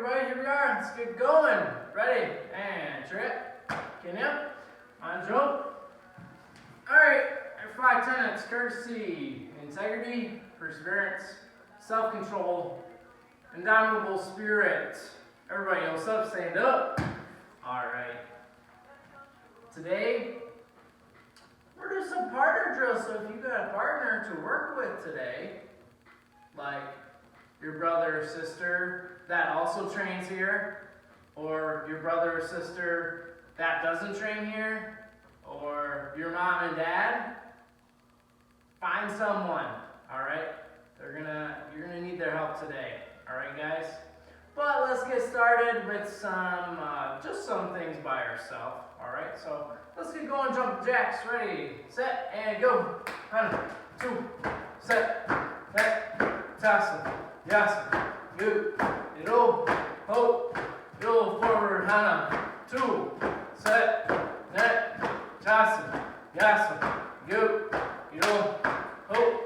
everybody, here we are. Let's get going. Ready? And trip. Can you? On jump. Alright, our 5 tenets: courtesy, integrity, perseverance, self-control, indomitable spirit. Everybody else up, stand up. Alright. Today, we're doing some partner drills, so if you got a partner to work with today, like your brother or sister that also trains here, or your brother or sister that doesn't train here, or your mom and dad, find someone, alright? You're gonna need their help today, alright guys? But let's get started with just some things by ourselves, alright? So let's get going, jump jacks, ready, set, and go. 1, 2, set, tasa, yasa, you, iro, ho, yo, forward, hana, 2, set, net, tasa, yasa, you, iro, ho,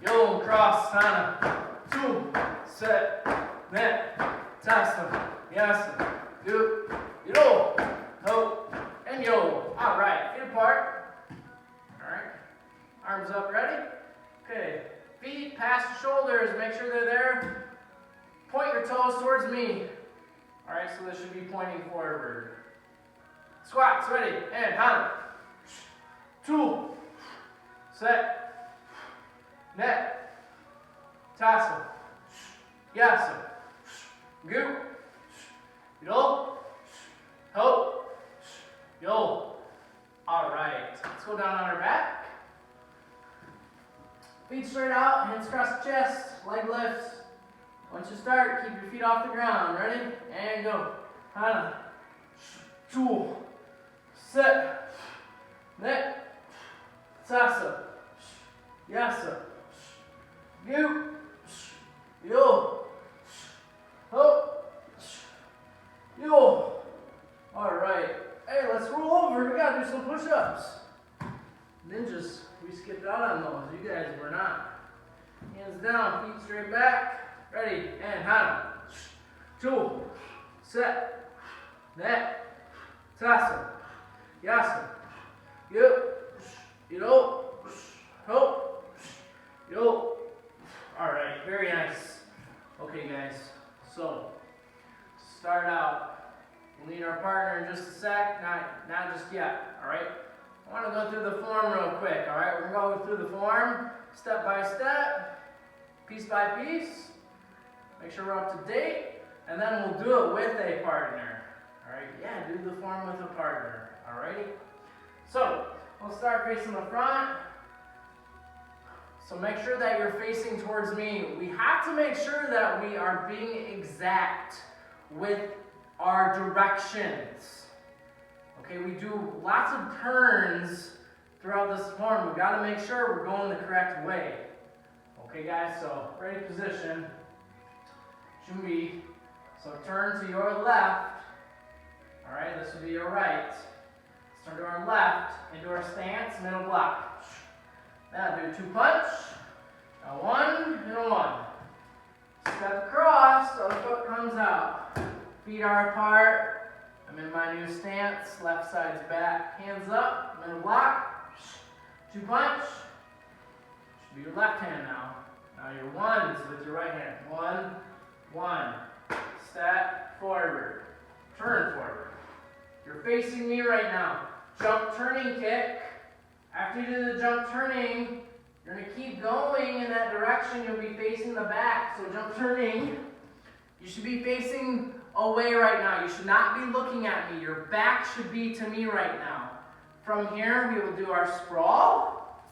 yo, cross, hana, 2, set, net, tasa, yasa, you, iro, ho, and yo. Alright, feet apart. Alright, arms up, ready? Okay, feet past the shoulders, make sure they're there. Point your toes towards me. Alright, so this should be pointing forward. Squats, ready, and hana. 2, set, net, tasa, yasa, gu, yo, ho, yo. Alright, let's go down on our back. Feet straight out, hands across the chest, leg lifts. Once you start, keep your feet off the ground. Ready? And go. Hana. 2, set, net, tasa, yasa, gu, yo, ho, yo. Alright. Hey, let's roll over. We gotta do some push-ups. Ninjas, we skipped out on those. You guys were not. Hands down, feet straight back. Ready, and hana. 2, set, net, tasa, yasa, yo, ho, yo. Alright, very nice. Okay guys, so start out. We'll need our partner in just a sec, not just yet, alright? I want to go through the form real quick, alright? We're going to go through the form, step by step, piece by piece. Make sure we're up to date, and then we'll do it with a partner, alright? Yeah, do the form with a partner, alrighty? So, we'll start facing the front. So make sure that you're facing towards me. We have to make sure that we are being exact with our directions. Okay, we do lots of turns throughout this form. We've got to make sure we're going the correct way. Okay guys, so ready position. Should be, so turn to your left. Alright, this will be your right. Let's turn to our left, into our stance, middle block. Now do 2 punch, a 1 and a 1. Step across, so the foot comes out. Feet are apart. I'm in my new stance. Left side's back. Hands up. Middle block. 2 punch. Should be your left hand now. Now your ones with your right hand. 1, 1. Step forward. Turn forward. You're facing me right now. Jump turning kick. After you do the jump turning, you're going to keep going in that direction. You'll be facing the back. So jump turning. You should be facing away right now. You should not be looking at me. Your back should be to me right now. From here, we will do our sprawl.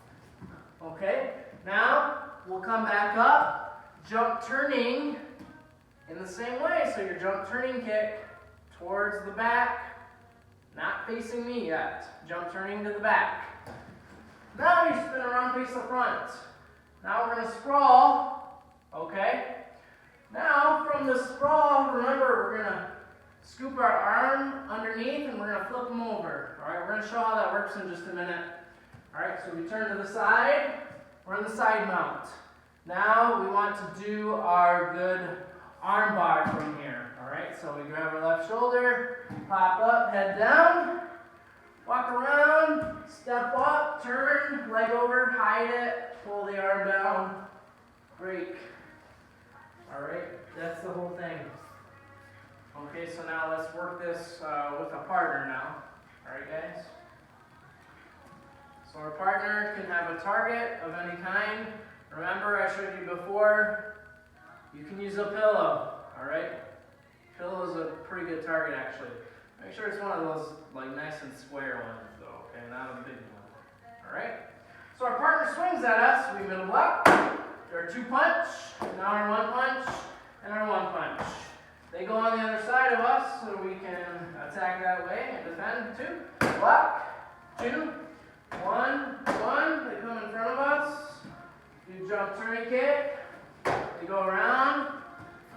Okay, now we'll come back up, jump turning in the same way. So your jump turning kick towards the back, not facing me yet. Jump turning to the back. Now you spin around, face the front. Now we're going to sprawl. Okay. Now, from the sprawl, remember, we're going to scoop our arm underneath and we're going to flip them over. Alright, we're going to show how that works in just a minute. Alright, so we turn to the side. We're in the side mount. Now, we want to do our good arm bar from here. Alright, so we grab our left shoulder, pop up, head down, walk around, step up, turn, leg over, hide it, pull the arm down, break. Alright, that's the whole thing. Okay, so now let's work this with a partner now. Alright guys? So our partner can have a target of any kind. Remember I showed you before, you can use a pillow. Alright? Pillow is a pretty good target actually. Make sure it's one of those like nice and square ones though, okay? Not a big one. Alright? So our partner swings at us, we middle block. Our 2 punch, now our 1 punch, and our 1 punch. They go on the other side of us so we can attack that way and defend. 2, block, 2, 1, 1. They come in front of us. You jump tourniquet. They go around.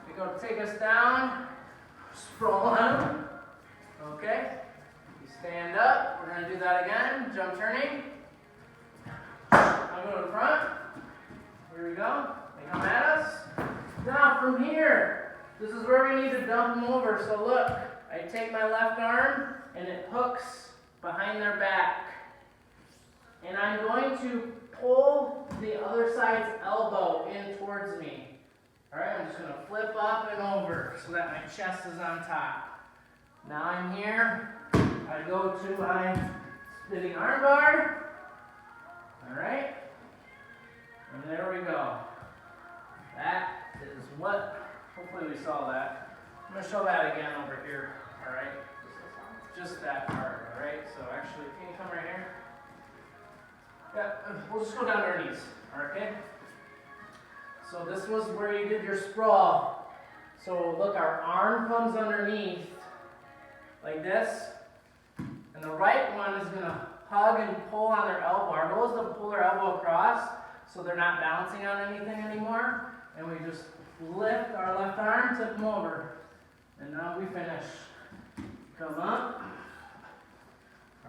They go take us down. Sprawl on them. Okay. You stand up. We're going to do that again. Jump turning. I'll go to the front. Here we go. They come at us. Now from here, this is where we need to dump them over. So look, I take my left arm and it hooks behind their back. And I'm going to pull the other side's elbow in towards me. Alright, I'm just going to flip up and over so that my chest is on top. Now I'm here. I go to my spinning arm bar. Alright. And there we go. That is what, hopefully we saw that. I'm going to show that again over here. Alright. Just that part. Alright. So actually, can you come right here? Yeah, we'll just go down to our knees. Okay? So this was where you did your sprawl. So look, our arm comes underneath like this. And the right one is going to hug and pull on their elbow. Our goal is to pull their elbow across so they're not bouncing on anything anymore. And we just lift our left arm, tip them over. And now we finish. Come up.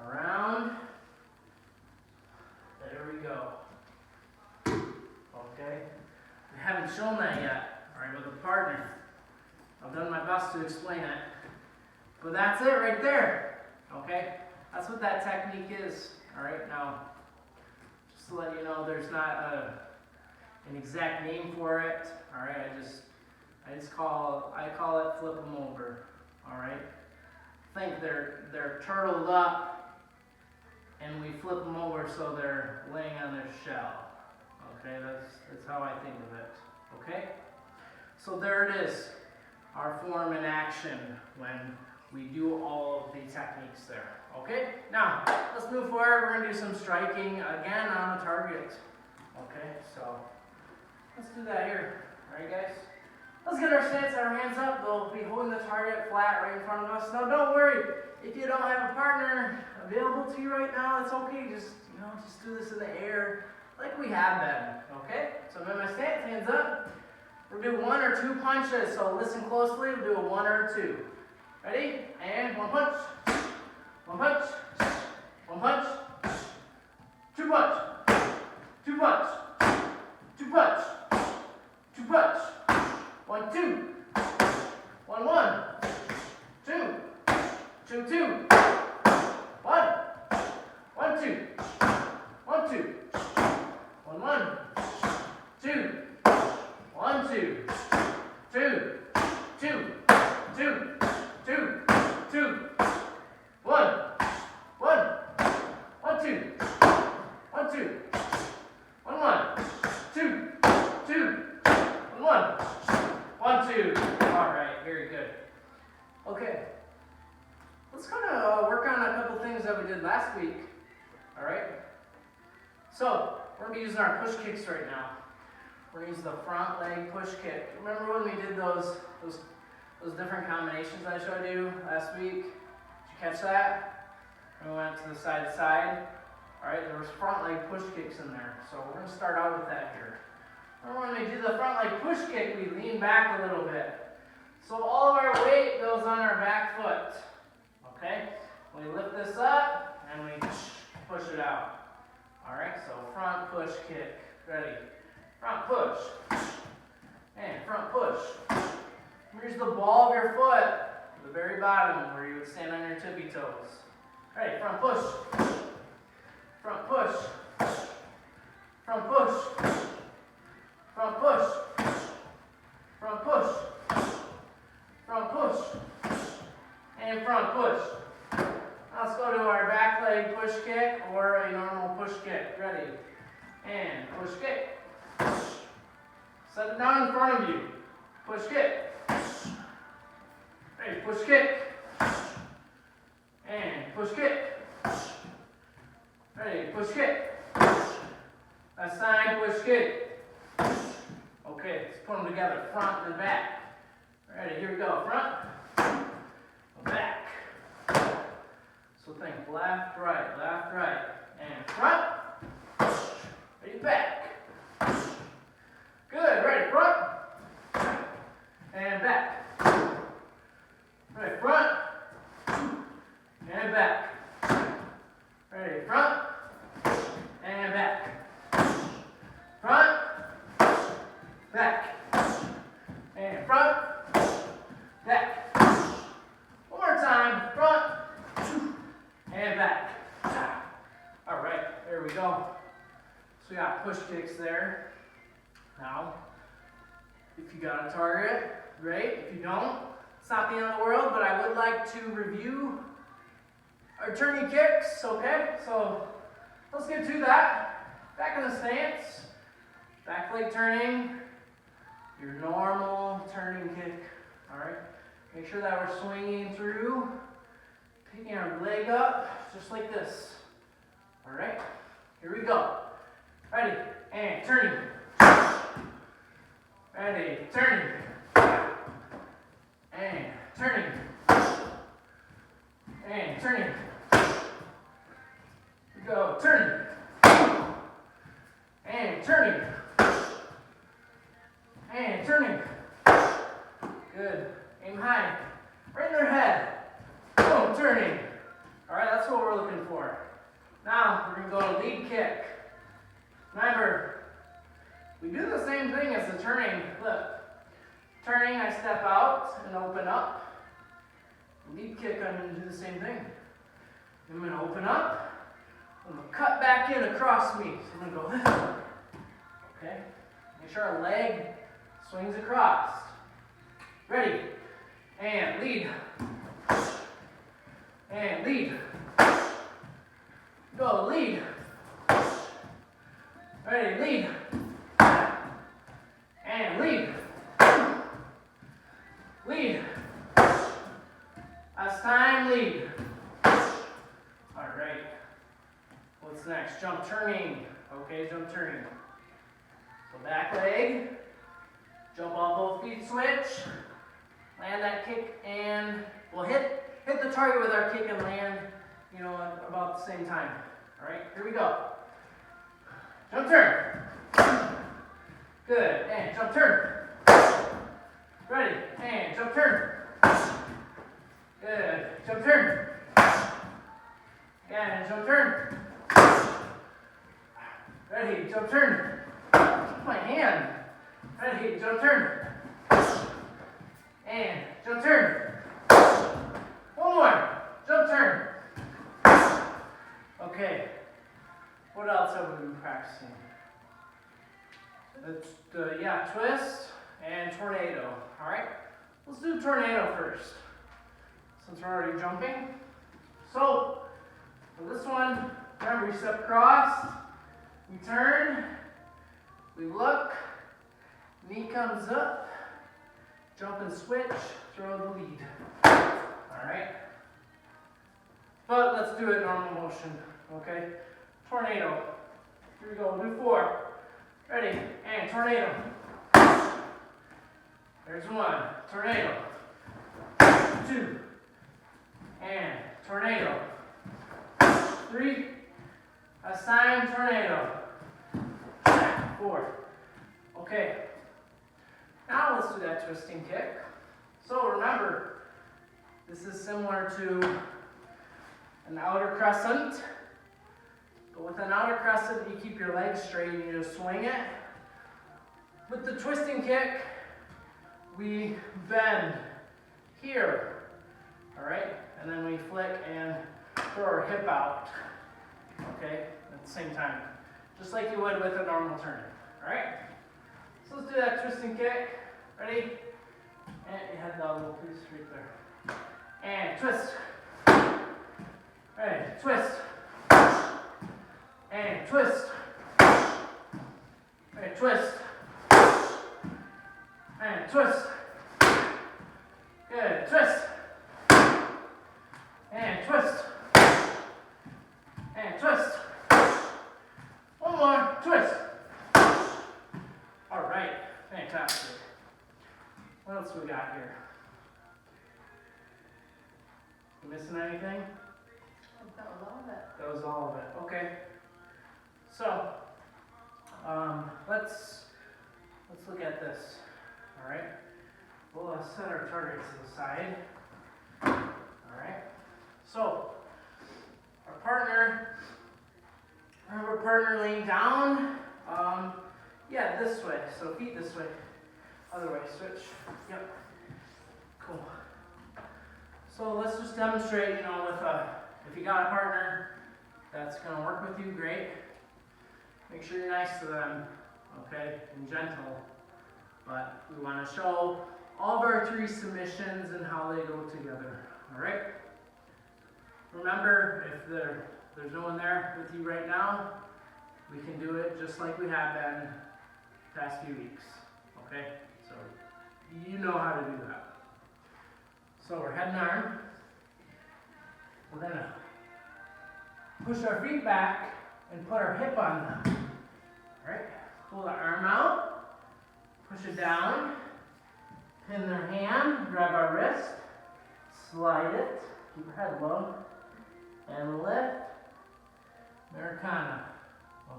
Around. There we go. Okay. We haven't shown that yet. Alright, with a partner. I've done my best to explain it. But that's it right there. Okay? That's what that technique is. Alright, now, just to let you know, there's not an exact name for it. Alright, I call it flip them over. Alright? Think they're turtled up and we flip them over so they're laying on their shell. Okay, that's how I think of it. Okay? So there it is. Our form in action when we do all of the techniques there. Okay? Now, let's move forward. We're going to do some striking again on the target. Okay, so let's do that here. Alright guys? Let's get our stance, our hands up. They'll be holding the target flat right in front of us. Now don't worry, if you don't have a partner available to you right now, it's okay. Just do this in the air like we have been. Okay? So I'm in my stance, hands up. We'll do 1 or 2 punches. So listen closely. We'll do a 1 or 2. Ready? And 1 punch. 1 punch. 1 punch. 2 punch. 2 punch. 2 punch. 2 punch. 1, 2. 1, 1. 2. 2, 2. 1. 1, 2. 1, 2. 1, 1. 2. 1, 2. 2. 2. 2. 2. 2. 1. 1. 1, 2. 1, 2. 1, 1. 2. 2. 1, 1. 1, 2. Alright, very good. Okay. Let's kind of work on a couple things that we did last week. Alright? So, we're going to be using our push kicks right now. We're going to use the front leg push kick. Remember when we did those different combinations I showed you last week? Did you catch that? And we went to the side to side. Alright, there was front leg push kicks in there. So we're going to start out with that here. Remember when we do the front leg push kick, we lean back a little bit. So all of our weight goes on our back foot. Okay? We lift this up and we push it out. Alright, so front push kick. Ready? Front push. And front push. Here's the ball of your foot the very bottom where you would stand on your tippy toes. Ready, front push, front push, front push, front push, front push, front push, and front push. Let's go to our back leg push kick or a normal push kick. Ready, and push kick. Set it down in front of you. Push kick. Ready, push kick. And push kick. Ready, push kick. Last time, push kick. Okay, let's put them together, front and back. Ready, here we go. Front, back. So think left, right, and front. Ready, back. Good, ready, front, and back. Ready, front, and back. Ready, front, and back. Front, back, and front, back. One more time, front, and back. All right, there we go. So we got push kicks there. Now, if you got a target, great. If you don't, it's not the end of the world, but I would like to review our turning kicks, okay? So let's get to that. Back in the stance, back leg turning, your normal turning kick, all right? Make sure that we're swinging through, picking our leg up, just like this, all right? Here we go. Ready, and turning. Ready, turning. And turning. And turning. Go, turning. And turning. And turning. Good. Aim high. Right in their head. Boom, turning. Alright, that's what we're looking for. Now, we're going to go to lead kick. Remember, we do the same thing as the turning. Look, turning, I step out and open up. Lead kick, I'm going to do the same thing. I'm going to open up. I'm going to cut back in across me. So I'm going to go, okay? Make sure our leg swings across. Ready? And lead. And lead. Go, lead. Ready, lead. And lead. Lead. Last time, lead. Alright. What's next? Jump turning. Okay, jump turning. So back leg. Jump off both feet, switch. Land that kick and we'll hit the target with our kick and land, you know, at about the same time. Alright, here we go. Jump turn. Good. And jump turn. Ready. And jump turn. Good. Jump turn. And jump turn. Ready. Jump turn. My hand. Ready. Jump turn. And jump turn. One more. Jump turn. Okay. What else have we been practicing? Twist and tornado. Alright, let's do tornado first, since we're already jumping. So, for this one, remember we step across, we turn, we look, knee comes up, jump and switch, throw the lead. Alright? But let's do it normal motion, okay? Tornado. Here we go, we'll do 4. Ready, and tornado. There's 1, tornado. 2, and tornado. 3, last time, tornado. 4. Okay, now let's do that twisting kick. So remember, this is similar to an outer crescent. But with an outer crescent, you keep your legs straight and you just swing it. With the twisting kick, we bend here and then we flick and throw our hip out, okay, at the same time, just like you would with a normal turn. All right, so let's do that twisting kick. Ready? And you have the elbow, please, right there. And twist. Ready, twist. And twist. And twist. And twist. Good, twist. And twist. And twist. One more, twist. All right, fantastic. What else we got here? You missing anything? That was all of it. That was all of it. Okay. So, let's look at this. All right. We'll set our target to the side. All right. So, our partner. Have our partner laying down. Yeah, this way. So feet this way. Other way. Switch. Yep. Cool. So let's just demonstrate. With if you got a partner that's gonna work with you, great. Make sure you're nice to them, okay, and gentle. But we want to show all of our 3 submissions and how they go together. All right. Remember, if there's no one there with you right now, we can do it just like we have been the past few weeks. Okay. So you know how to do that. So we're head and arm. We're gonna push our feet back and put our hip on them. All right. Pull the arm out. Push it down. Pin their hand. Grab our wrist. Slide it. Keep your head low. And lift. Americana.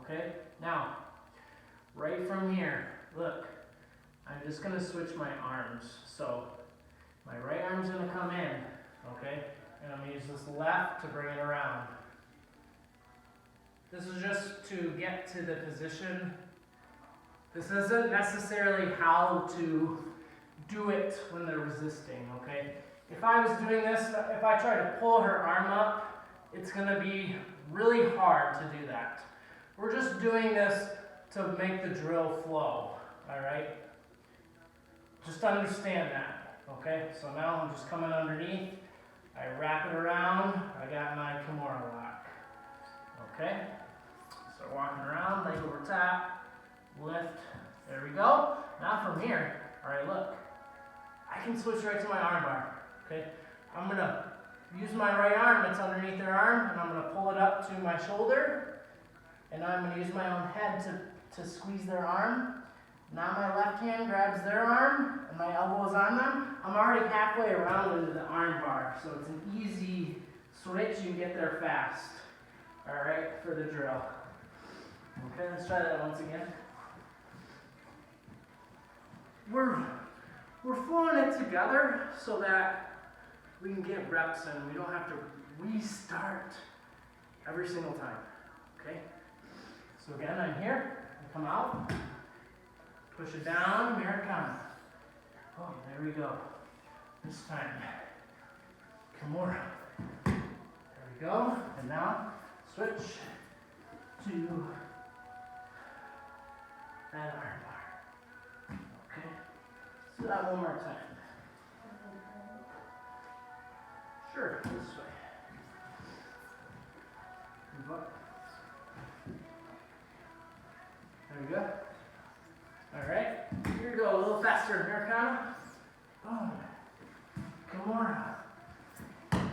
Okay. Now, right from here, look. I'm just gonna switch my arms. So my right arm's gonna come in. Okay. And I'm gonna use this left to bring it around. This is just to get to the position. This isn't necessarily how to do it when they're resisting, okay? If I was doing this, if I try to pull her arm up, it's gonna be really hard to do that. We're just doing this to make the drill flow, all right? Just understand that, okay? So now I'm just coming underneath. I wrap it around. I got my Kimura lock, okay? Start walking around, leg over top, lift. There we go. Now from here, all right, look. I can switch right to my arm bar, okay? I'm gonna use my right arm, it's underneath their arm, and I'm gonna pull it up to my shoulder, and now I'm gonna use my own head to squeeze their arm. Now my left hand grabs their arm, and my elbow is on them. I'm already halfway around into the arm bar, so it's an easy switch. You can get there fast, all right, for the drill. Okay, let's try that once again. We're flowing it together so that we can get reps in. We don't have to restart every single time, okay? So again, I'm here, I come out, push it down, Americana. Oh, there we go. This time, Kimura. There we go, and now switch to that arm bar. Okay, let's do that one more time. Sure, this way. Move up. There we go. All right, here we go, a little faster, Americana. Boom. Kimura. There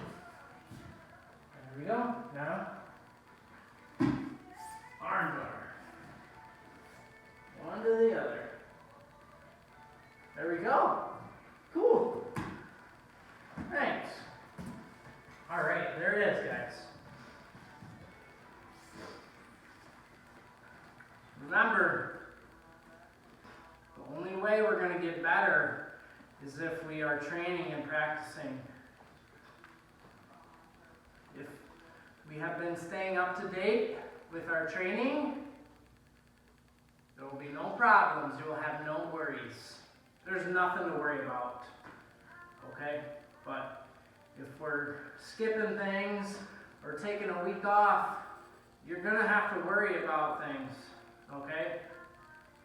we go. Now, arm bar. One to the other. There we go. Cool. Thanks. All right, there it is, guys. Remember, the only way we're going to get better is if we are training and practicing. If we have been staying up to date with our training, there will be no problems. You will have no worries. There's nothing to worry about. Okay? But if we're skipping things or taking a week off, you're gonna have to worry about things, okay?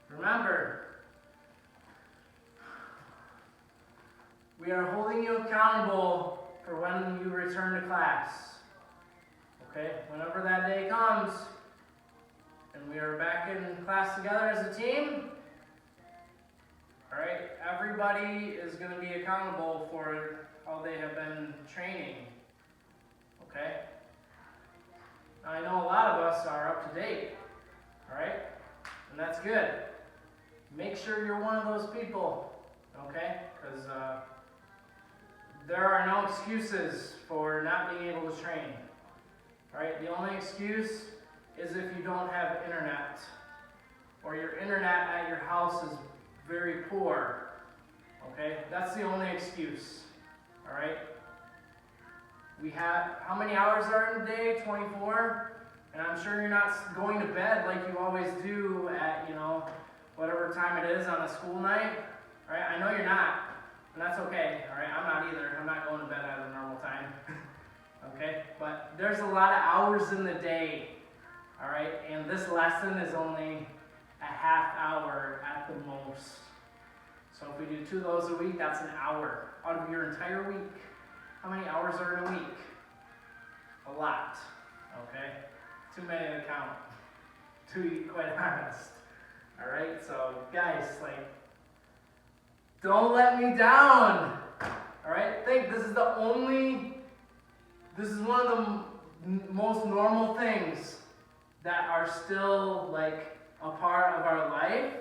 Remember, we are holding you accountable for when you return to class, okay? Whenever that day comes, and we are back in class together as a team, all right, everybody is going to be accountable for how they have been training, okay? I know a lot of us are up to date, all right? And that's good. Make sure you're one of those people, okay? Because there are no excuses for not being able to train, all right? The only excuse is if you don't have internet, or your internet at your house is very poor, okay? That's the only excuse, all right? We have, how many hours are in a day? 24? And I'm sure you're not going to bed like you always do at, whatever time it is on a school night, all right? I know you're not, and that's okay, all right? I'm not either. I'm not going to bed at a normal time, okay? But there's a lot of hours in the day, all right? And this lesson is only a half hour at the most. So if we do 2 of those a week, that's an hour out of your entire week. How many hours are in a week? A lot, okay? Too many to count, to be quite honest. All right, so guys, don't let me down. All right, think this is one of the most normal things that are still a part of our life,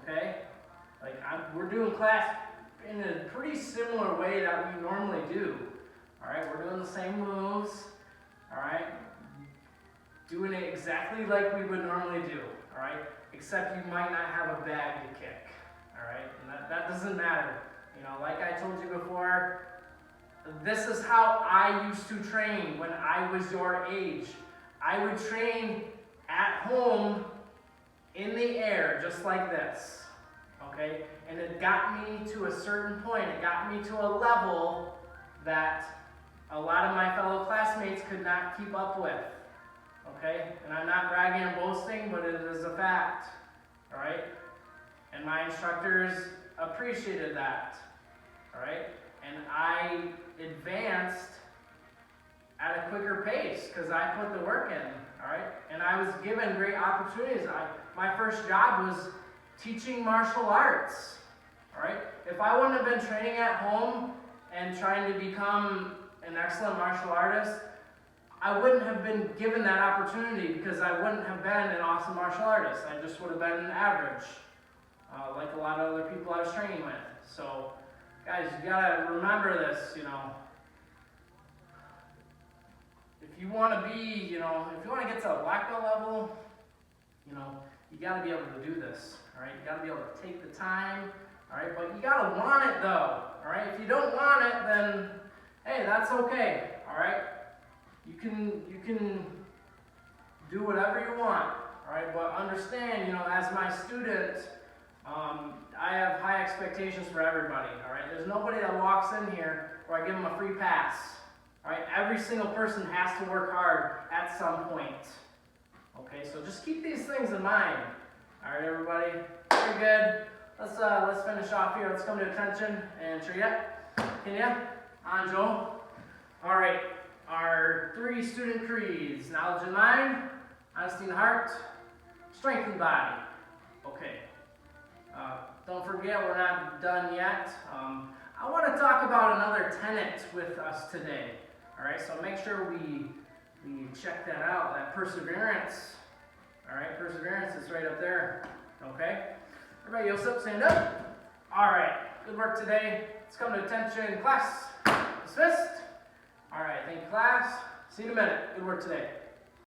okay? We're doing class in a pretty similar way that we normally do, all right? We're doing the same moves, all right? Doing it exactly like we would normally do, all right? Except you might not have a bag to kick, all right? And that doesn't matter. Like I told you before, this is how I used to train when I was your age. I would train at home in the air, just like this, okay? And it got me to a certain point. It got me to a level that a lot of my fellow classmates could not keep up with, okay? And I'm not bragging and boasting, but it is a fact, all right? And my instructors appreciated that, all right? And I advanced at a quicker pace because I put the work in, all right? And I was given great opportunities. My first job was teaching martial arts, all right? If I wouldn't have been training at home and trying to become an excellent martial artist, I wouldn't have been given that opportunity because I wouldn't have been an awesome martial artist. I just would have been average, like a lot of other people I was training with. So, guys, you gotta remember this, If you want to be, if you want to get to a black belt level, you got to be able to do this, all right? You got to be able to take the time, all right? But you got to want it, though, all right? If you don't want it, then, hey, that's okay, all right? You can do whatever you want, all right? But understand, as my student, I have high expectations for everybody, all right? There's nobody that walks in here where I give them a free pass. All right, every single person has to work hard at some point. Okay, so just keep these things in mind. All right, everybody, very good. Let's finish off here. Let's come to attention and Trina, Kenya, Anjo. All right, our 3 student creeds: knowledge in mind, honesty in heart, strength in body. Okay. Don't forget, we're not done yet. I want to talk about another tenet with us today. All right, so make sure we check that out, that perseverance. All right, perseverance is right up there. Okay? Everybody else up, stand up. All right, good work today. Let's come to attention, class. Dismissed. All right, thank you, class. See you in a minute. Good work today.